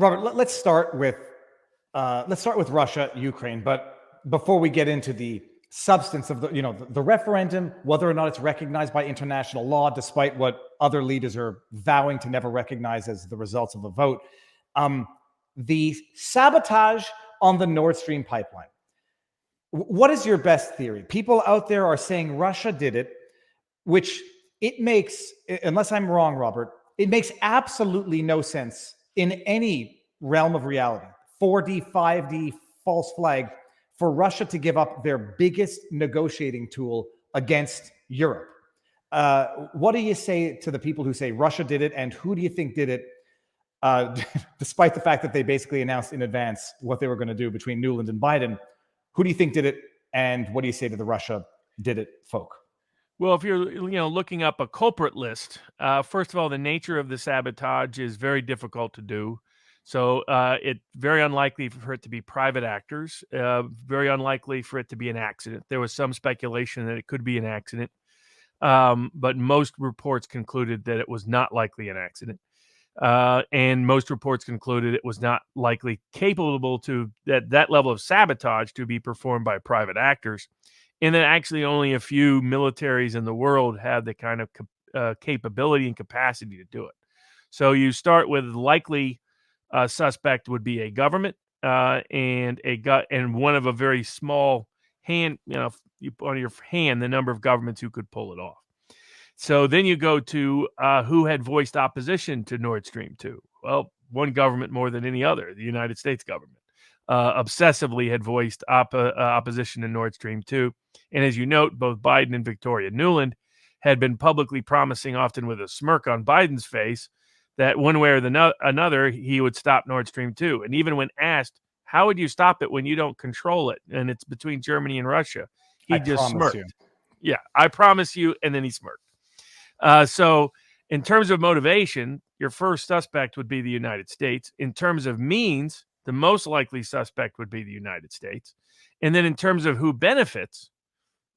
Robert, let's start with Russia, Ukraine. But before we get into the substance of the referendum, whether or not it's recognized by international law, despite what other leaders are vowing to never recognize as the results of the vote, the sabotage on the Nord Stream pipeline. What is your best theory? People out there are saying Russia did it, which it makes, unless I'm wrong, Robert, it makes absolutely no sense in any realm of reality, 4D, 5D, false flag, for Russia to give up their biggest negotiating tool against Europe. What do you say to the people who say Russia did it, and who do you think did it, despite the fact that they basically announced in advance what they were going to do between Nuland and Biden? Who do you think did it, and what do you say to the Russia did it folk? Well, if you're looking up a culprit list, first of all, the nature of the sabotage is very difficult to do. So it's very unlikely for it to be private actors, very unlikely for it to be an accident. There was some speculation that it could be an accident, but most reports concluded that it was not likely an accident. And most reports concluded it was not likely capable to that level of sabotage to be performed by private actors. And then actually only a few militaries in the world have the kind of capability and capacity to do it. So you start with likely suspect would be a government and one of a very small hand, you put on your hand the number of governments who could pull it off. So then you go to who had voiced opposition to Nord Stream 2. Well, one government more than any other, the United States government, obsessively had voiced opposition to Nord Stream 2. And as you note, both Biden and Victoria Nuland had been publicly promising, often with a smirk on Biden's face, that one way or another, he would stop Nord Stream 2. And even when asked, how would you stop it when you don't control it? And it's between Germany and Russia. He just smirked. Yeah, I promise you. And then he smirked. So in terms of motivation, your first suspect would be the United States. In terms of means, the most likely suspect would be the United States. And then in terms of who benefits,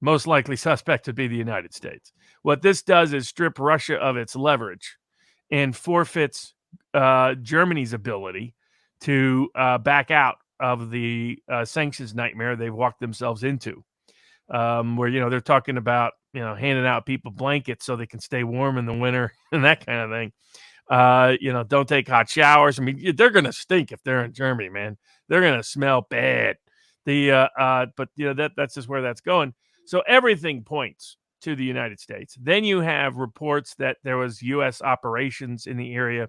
most likely suspect would be the United States. What this does is strip Russia of its leverage and forfeits Germany's ability to back out of the sanctions nightmare they've walked themselves into, where, they're talking about, handing out people blankets so they can stay warm in the winter and that kind of thing. Don't take hot showers. I mean, they're going to stink if they're in Germany, man. They're going to smell bad. But that's just where that's going. So everything points to the United States. Then you have reports that there was U.S. operations in the area,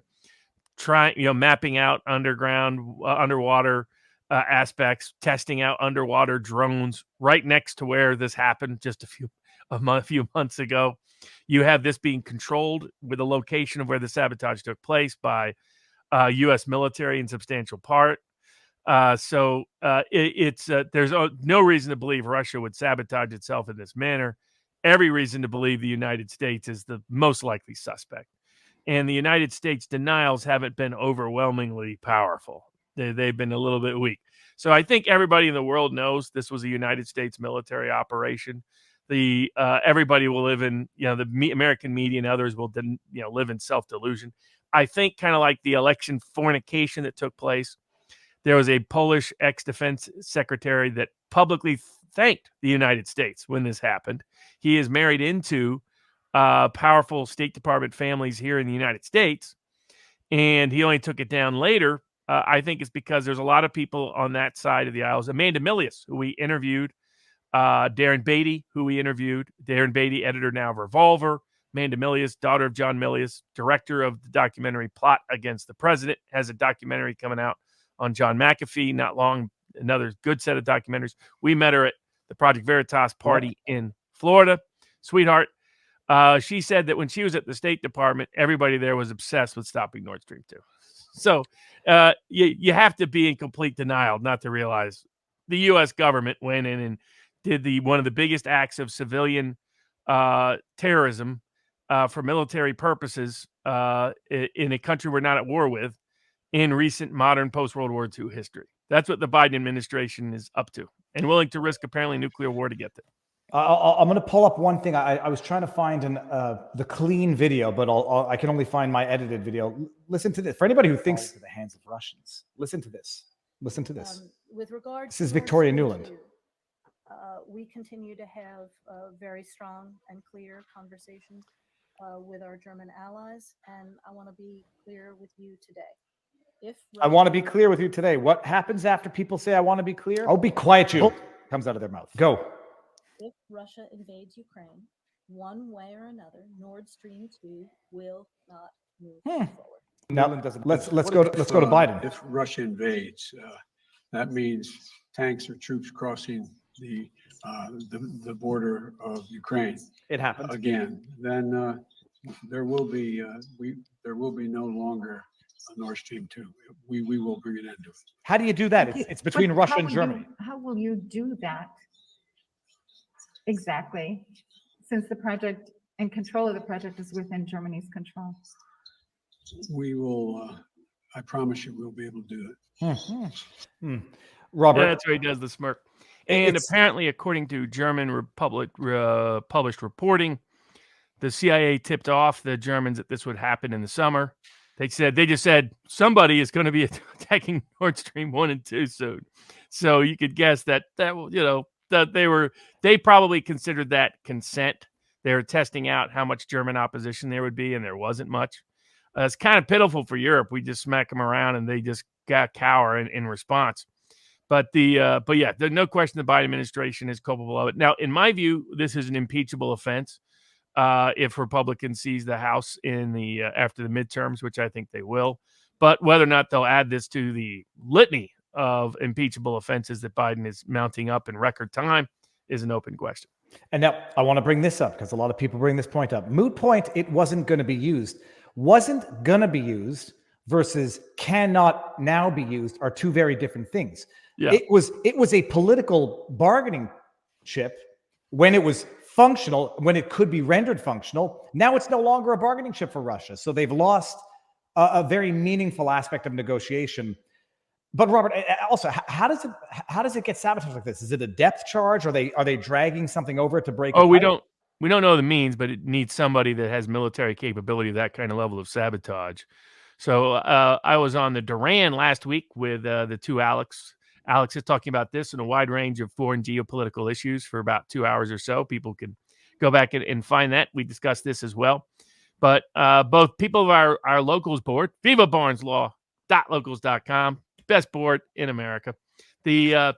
mapping out underwater aspects, testing out underwater drones right next to where this happened just a few months ago. You have this being controlled with the location of where the sabotage took place by U.S. military in substantial part. So there's no reason to believe Russia would sabotage itself in this manner. Every reason to believe the United States is the most likely suspect. And the United States denials haven't been overwhelmingly powerful. They've been a little bit weak. So I think everybody in the world knows this was a United States military operation. Everybody will live in, the American media and others will, live in self-delusion. I think kind of like the election fornication that took place. There was a Polish ex-defense secretary that publicly thanked the United States when this happened. He is married into powerful State Department families here in the United States, and he only took it down later. I think it's because there's a lot of people on that side of the aisles. Amanda Milius, who we interviewed, Darren Beatty, who we interviewed. Darren Beatty, editor now of Revolver. Amanda Milius, daughter of John Milius, director of the documentary Plot Against the President, has a documentary coming out on John McAfee not long. Another good set of documentaries. We met her at the Project Veritas party in Florida. Sweetheart. She said that when she was at the State Department, everybody there was obsessed with stopping Nord Stream 2. So you have to be in complete denial not to realize the U.S. government went in and did one of the biggest acts of civilian terrorism for military purposes in a country we're not at war with in recent modern post-World War II history. That's what the Biden administration is up to and willing to risk apparently nuclear war to get there. I'm going to pull up one thing. I was trying to find the clean video, but I can only find my edited video. Listen to this. For anybody who thinks to the hands of Russians, listen to this. Listen to this. With regard This to is Nord Victoria Stream Nuland. 2, we continue to have very strong and clear conversations with our German allies, and I want to be clear with you today. I want to be clear with you today. What happens after people say I want to be clear? Oh, be quiet, you. Comes out of their mouth. Go. If Russia invades Ukraine, one way or another, Nord Stream 2 will not move forward. Now, let's go to Biden. If Russia invades, that means tanks or troops crossing the border of Ukraine. It happens Again. Then there will be no longer a Nord Stream 2. We will bring an end to it. How do you do that? It's between Russia and Germany. How will you do that exactly, since the project and control of the project is within Germany's control? We will. I promise you, we'll be able to do it. Robert, Yeah, that's where he does the smirk. And apparently, according to German Republic published reporting, the CIA tipped off the Germans that this would happen in the summer. They just said somebody is going to be attacking Nord Stream 1 and 2 soon. So you could guess that they probably considered that consent. They were testing out how much German opposition there would be, and there wasn't much. It's kind of pitiful for Europe. We just smack them around, and they just cower in response. But yeah, there's no question the Biden administration is culpable of it. Now, in my view, this is an impeachable offense. If Republicans seize the House in the after the midterms, which I think they will. But whether or not they'll add this to the litany of impeachable offenses that Biden is mounting up in record time is an open question. And now I want to bring this up because a lot of people bring this point up. Moot point, it wasn't going to be used. Wasn't going to be used versus cannot now be used are two very different things. Yeah. It was a political bargaining chip when it was functional, when it could be rendered functional. Now it's no longer a bargaining chip for Russia. So they've lost a very meaningful aspect of negotiation. But Robert, also, how does it get sabotaged like this? Is it a depth charge? Are they dragging something over to break? We don't know the means, but it needs somebody that has military capability of that kind of level of sabotage. So I was on the Duran last week with the two Alex. Alex is talking about this and a wide range of foreign geopolitical issues for about 2 hours or so. People can go back and find that. We discussed this as well. But both people of our locals board, Viva barneslaw.locals.com, best board in America. The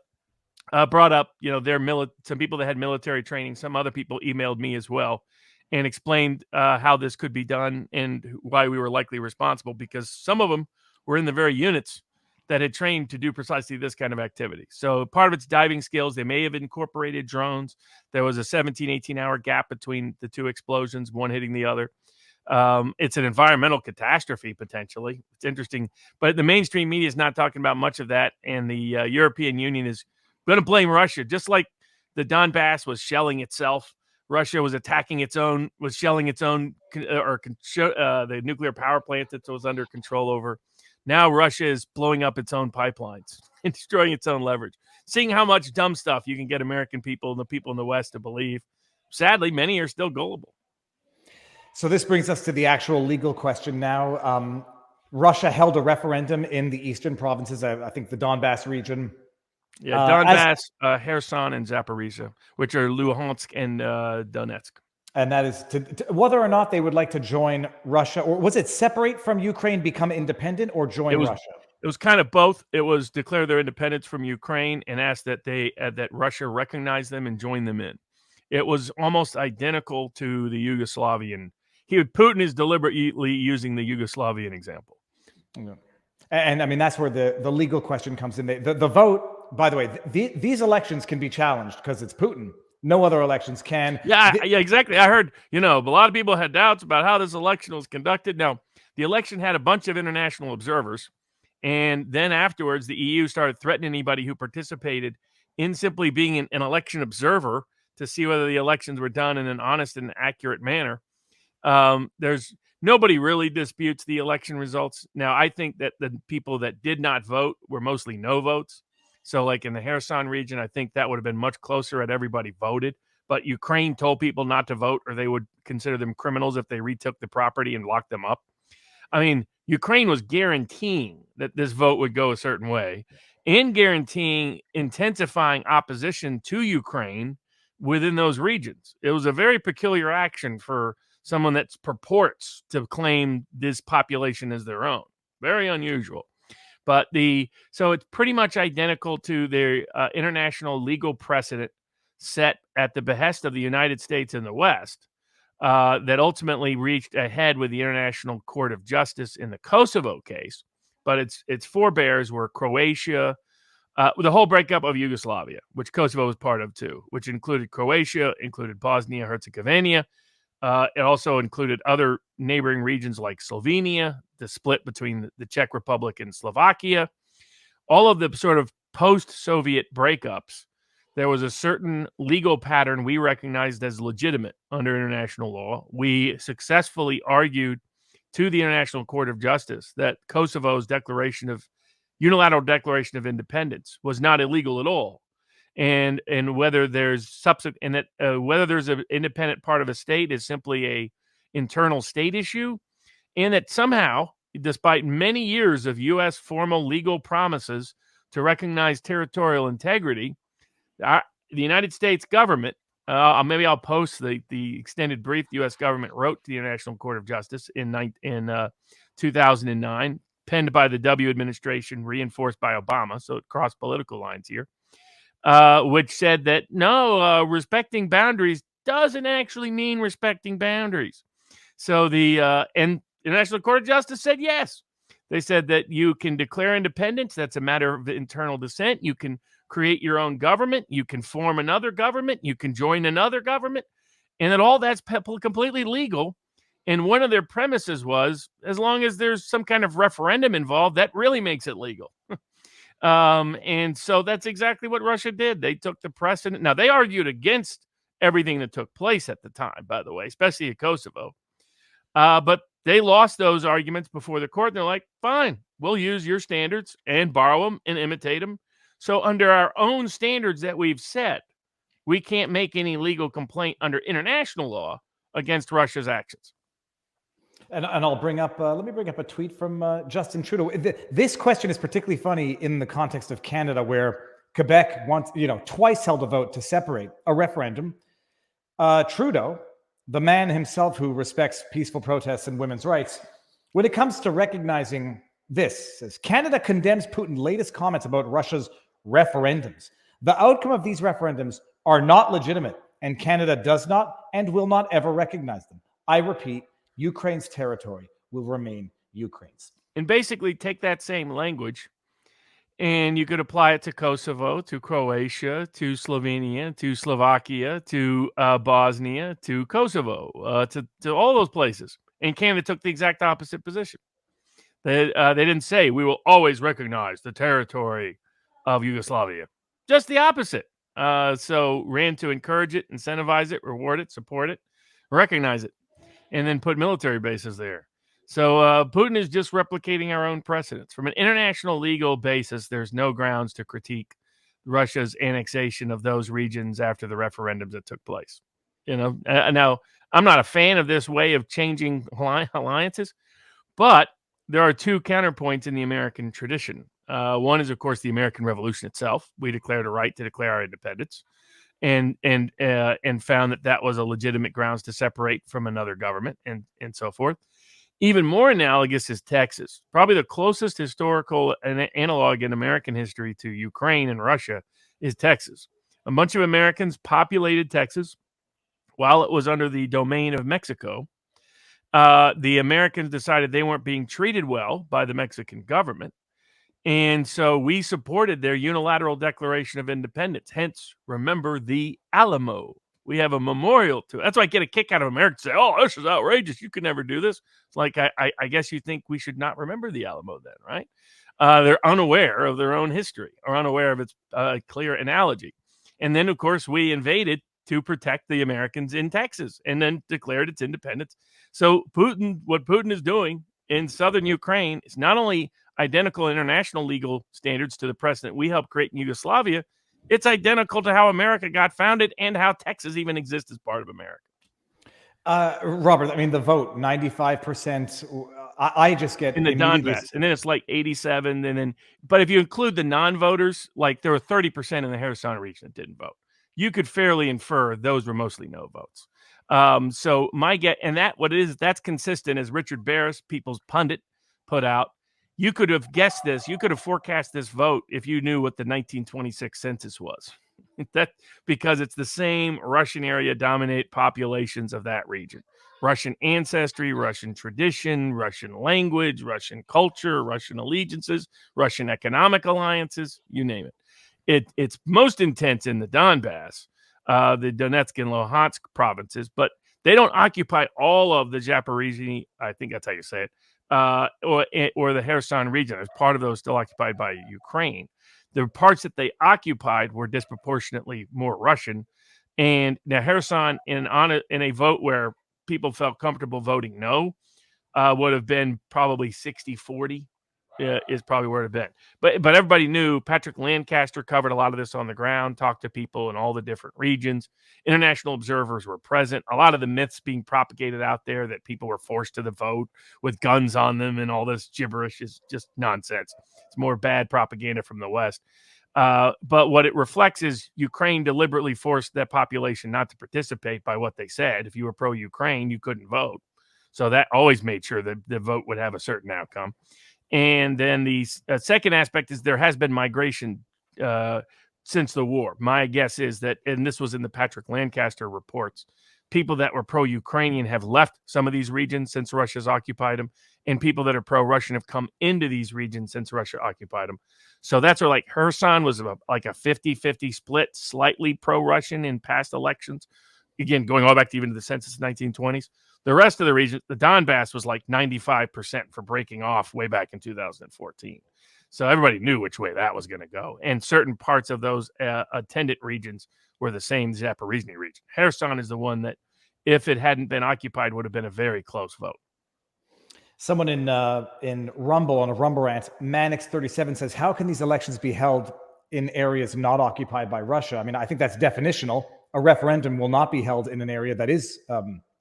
brought up, some people that had military training. Some other people emailed me as well and explained how this could be done and why we were likely responsible, because some of them were in the very units that had trained to do precisely this kind of activity. So part of it's diving skills. They may have incorporated drones. There was a 17, 18-hour gap between the two explosions, one hitting the other. It's an environmental catastrophe, potentially. It's interesting. But the mainstream media is not talking about much of that, and the European Union is going to blame Russia, just like the Donbass was shelling itself. Russia was shelling its own, the nuclear power plant that was under control over. Now Russia is blowing up its own pipelines and destroying its own leverage. Seeing how much dumb stuff you can get American people and the people in the West to believe. Sadly, many are still gullible. So this brings us to the actual legal question now. Russia held a referendum in the eastern provinces, I think the Donbass region. Yeah, Donbass, Kherson, and Zaporizhia, which are Luhansk and Donetsk. And that is to whether or not they would like to join Russia, or was it separate from Ukraine, become independent, or join Russia? It was kind of both. It was declare their independence from Ukraine and ask that that Russia recognize them and join them in. It was almost identical to the Yugoslavian. Putin is deliberately using the Yugoslavian example. Yeah. And I mean, that's where the legal question comes in. The vote, by the way, these elections can be challenged because it's Putin. No other elections can. Yeah, exactly. I heard, a lot of people had doubts about how this election was conducted. Now, the election had a bunch of international observers. And then afterwards, the EU started threatening anybody who participated in simply being an election observer to see whether the elections were done in an honest and accurate manner. There's nobody really disputes the election results. Now, I think that the people that did not vote were mostly no votes. So like in the Kherson region, I think that would have been much closer had everybody voted. but Ukraine told people not to vote or they would consider them criminals if they retook the property and locked them up. I mean, Ukraine was guaranteeing that this vote would go a certain way and guaranteeing intensifying opposition to Ukraine within those regions. It was a very peculiar action for someone that purports to claim this population as their own. Very unusual. But so it's pretty much identical to their international legal precedent set at the behest of the United States and the West that ultimately reached ahead with the International Court of Justice in the Kosovo case. But its forebears were Croatia, the whole breakup of Yugoslavia, which Kosovo was part of too, which included Croatia, included Bosnia, Herzegovina. It also included other neighboring regions like Slovenia, the split between the Czech Republic and Slovakia. All of the sort of post-Soviet breakups, there was a certain legal pattern we recognized as legitimate under international law. We successfully argued to the International Court of Justice that Kosovo's unilateral declaration of independence was not illegal at all. And whether there's whether there's an independent part of a state is simply a internal state issue, and that somehow, despite many years of U.S. formal legal promises to recognize territorial integrity, the United States government, maybe I'll post the extended brief the U.S. government wrote to the International Court of Justice in 2009, penned by the W administration, reinforced by Obama, so it crossed political lines here. Which said that no, respecting boundaries doesn't actually mean respecting boundaries. So the International Court of Justice said yes. They said that you can declare independence. That's a matter of internal dissent. You can create your own government. You can form another government. You can join another government. And that all that's completely legal. And one of their premises was, as long as there's some kind of referendum involved, that really makes it legal. And so that's exactly what Russia did. They took the precedent. Now, they argued against everything that took place at the time, by the way, especially at Kosovo. But they lost those arguments before the court. And they're like, fine, we'll use your standards and borrow them and imitate them. So under our own standards that we've set, we can't make any legal complaint under international law against Russia's actions. And I'll bring up, let me bring up a tweet from Justin Trudeau. This question is particularly funny in the context of Canada, where Quebec twice held a vote to separate a referendum. Trudeau, the man himself who respects peaceful protests and women's rights, when it comes to recognizing this, says Canada condemns Putin's latest comments about Russia's referendums. The outcome of these referendums are not legitimate, and Canada does not and will not ever recognize them. I repeat, Ukraine's territory will remain Ukraine's. And basically take that same language and you could apply it to Kosovo, to Croatia, to Slovenia, to Slovakia, to Bosnia, to Kosovo, to all those places. And Canada took the exact opposite position. They didn't say we will always recognize the territory of Yugoslavia. Just the opposite. So ran to encourage it, incentivize it, reward it, support it, recognize it, and then put military bases there. So Putin is just replicating our own precedents. From an international legal basis, there's no grounds to critique Russia's annexation of those regions after the referendums that took place. Now, I'm not a fan of this way of changing alliances, but there are two counterpoints in the American tradition. One is, of course, the American Revolution itself. We declared a right to declare our independence. And found that was a legitimate grounds to separate from another government and so forth. Even more analogous is Texas. Probably the closest historical analog in American history to Ukraine and Russia is Texas. A bunch of Americans populated Texas while it was under the domain of Mexico. The Americans decided they weren't being treated well by the Mexican government. And so we supported their unilateral declaration of independence. Hence, remember the Alamo. We have a memorial to it. That's why I get a kick out of Americans say, oh, this is outrageous. You could never do this. It's like, I guess you think we should not remember the Alamo then, right? They're unaware of their own history or unaware of its clear analogy. And then, of course, we invaded to protect the Americans in Texas and then declared its independence. So what Putin is doing in southern Ukraine is not only identical international legal standards to the precedent we helped create in Yugoslavia, It's identical to how America got founded and how Texas even exists as part of America. Robert, I mean, the vote, 95%. I just get In the immediately. Donbass, and then it's like 87, and then, but if you include the non-voters, like there were 30% in the Kherson region that didn't vote. You could fairly infer those were mostly no votes. So my get, and that what it is, that's consistent, as Richard Barris, People's Pundit, put out. You could have guessed this. You could have forecast this vote if you knew what the 1926 census was. That because it's the same Russian area dominate populations of that region. Russian ancestry, Russian tradition, Russian language, Russian culture, Russian allegiances, Russian economic alliances, you name it. It's most intense in the Donbass, the Donetsk and Luhansk provinces, but they don't occupy all of the Zaporizhzhia, I think that's how you say it, or the Kherson region. There's part of those still occupied by Ukraine. The parts that they occupied were disproportionately more Russian. And now Kherson, in a vote where people felt comfortable voting no, would have been probably 60-40 is probably where it had been. But everybody knew Patrick Lancaster covered a lot of this on the ground, talked to people in all the different regions. International observers were present. A lot of the myths being propagated out there that people were forced to the vote with guns on them and all this gibberish is just nonsense. It's more bad propaganda from the West. But what it reflects is Ukraine deliberately forced that population not to participate by what they said. If you were pro-Ukraine, you couldn't vote. So that always made sure that the vote would have a certain outcome. And then the second aspect is there has been migration since the war. My guess is that, and this was in the Patrick Lancaster reports, people that were pro-Ukrainian have left some of these regions since Russia's occupied them, and people that are pro-Russian have come into these regions since Russia occupied them. So that's where like Kherson was like a 50-50 split, slightly pro-Russian in past elections. Again, going all back to even to the census of the 1920s. The rest of the region, the Donbass was like 95% for breaking off way back in 2014. So everybody knew which way that was going to go. And certain parts of those attendant regions were the same Zaporizhzhia region. Kherson is the one that, if it hadn't been occupied, would have been a very close vote. Someone in Rumble, on a Rumble rant, Manix37 says, how can these elections be held in areas not occupied by Russia? I mean, I think that's definitional. A referendum will not be held in an area that is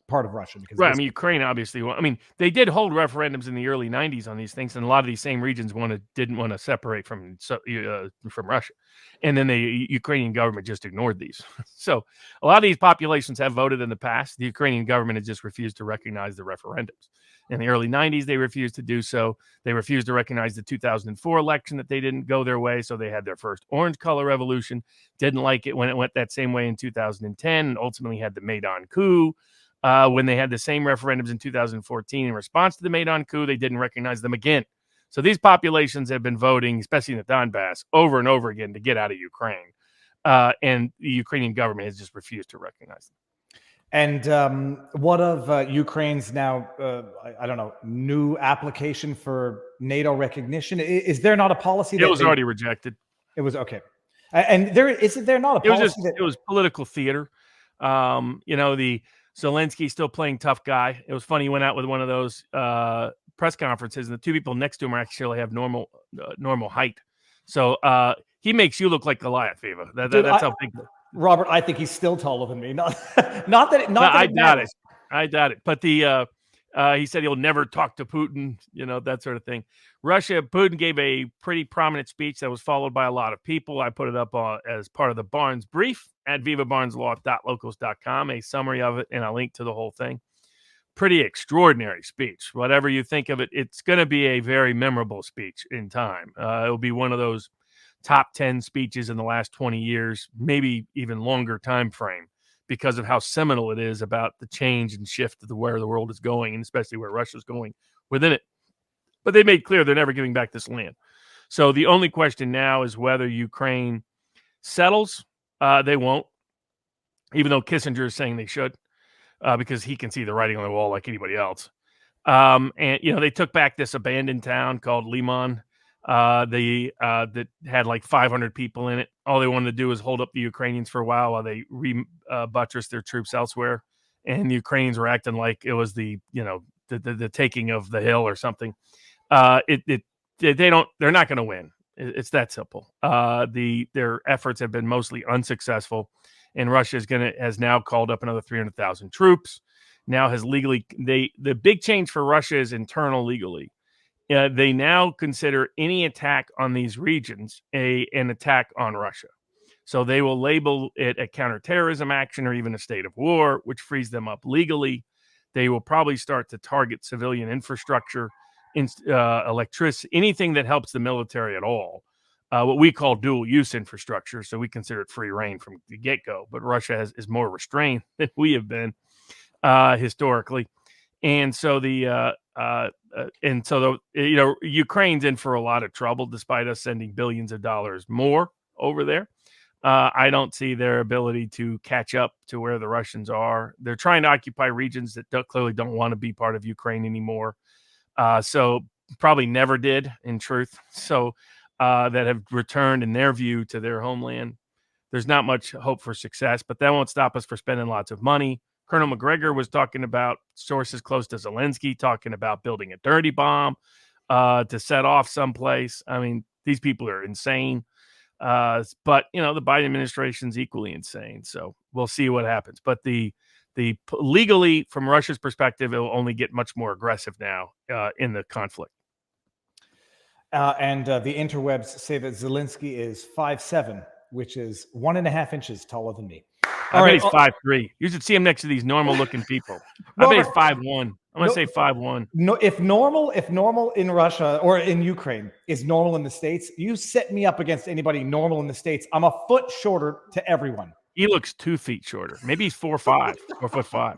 part of Russia. Because right. I mean, Ukraine obviously. I mean, they did hold referendums in the early '90s on these things, and a lot of these same regions didn't want to separate from Russia, and then the Ukrainian government just ignored these. So a lot of these populations have voted in the past. The Ukrainian government has just refused to recognize the referendums. In the early '90s, they refused to do so. They refused to recognize the 2004 election, that they didn't go their way, so they had their first orange color revolution. Didn't like it when it went that same way in 2010, and ultimately had the Maidan coup. When they had the same referendums in 2014 in response to the Maidan coup, they didn't recognize them again. So these populations have been voting, especially in the Donbass, over and over again to get out of Ukraine. And the Ukrainian government has just refused to recognize them. And what of Ukraine's now, I don't know, new application for NATO recognition? Is there not a policy that it was already rejected? It was okay. And isn't there not a policy it was political theater. The Zelensky still playing tough guy. It was funny. He went out with one of those press conferences, and the two people next to him actually have normal height. So he makes you look like Goliath, Viva. That's how big. Robert, I think he's still taller than me. Not that. I doubt it. I doubt it. But he said he'll never talk to Putin. That sort of thing. Putin gave a pretty prominent speech that was followed by a lot of people. I put it up as part of the Barnes brief at vivabarneslaw.locals.com, a summary of it, and a link to the whole thing. Pretty extraordinary speech. Whatever you think of it, it's going to be a very memorable speech in time. It'll be one of those top 10 speeches in the last 20 years, maybe even longer time frame, because of how seminal it is about the change and shift of where the world is going, and especially where Russia's going within it. But they made clear they're never giving back this land. So the only question now is whether Ukraine settles. They won't, even though Kissinger is saying they should, because he can see the writing on the wall like anybody else. And they took back this abandoned town called Liman. That had like 500 people in it. All they wanted to do was hold up the Ukrainians for a while they buttressed their troops elsewhere. And the Ukrainians were acting like it was the taking of the hill or something. They're not going to win. It's that simple. Their efforts have been mostly unsuccessful, and Russia has now called up another 300,000 troops. Now has legally the big change for Russia is internal legally. They now consider any attack on these regions an attack on Russia. So they will label it a counterterrorism action or even a state of war, which frees them up legally. They will probably start to target civilian infrastructure, electricity, anything that helps the military at all. What we call dual use infrastructure. So we consider it free reign from the get-go. But Russia is more restrained than we have been historically. And so Ukraine's in for a lot of trouble, despite us sending billions of dollars more over there. I don't see their ability to catch up to where the Russians are. They're trying to occupy regions that clearly don't want to be part of Ukraine anymore. So probably never did, in truth. So that have returned, in their view, to their homeland. There's not much hope for success, but that won't stop us from spending lots of money. Colonel McGregor was talking about sources close to Zelensky, talking about building a dirty bomb to set off someplace. I mean, these people are insane. But the Biden administration's equally insane. So we'll see what happens. But the legally, from Russia's perspective, it will only get much more aggressive now in the conflict. And the interwebs say that Zelensky is 5'7", which is 1.5 inches taller than me. I bet he's 5'3". You should see him next to these normal-looking people. I bet he's 5'1". I'm going to say 5'1". No, if normal in Russia or in Ukraine is normal in the States, you set me up against anybody normal in the States, I'm a foot shorter to everyone. He looks 2 feet shorter. Maybe he's 4'5", 4'5".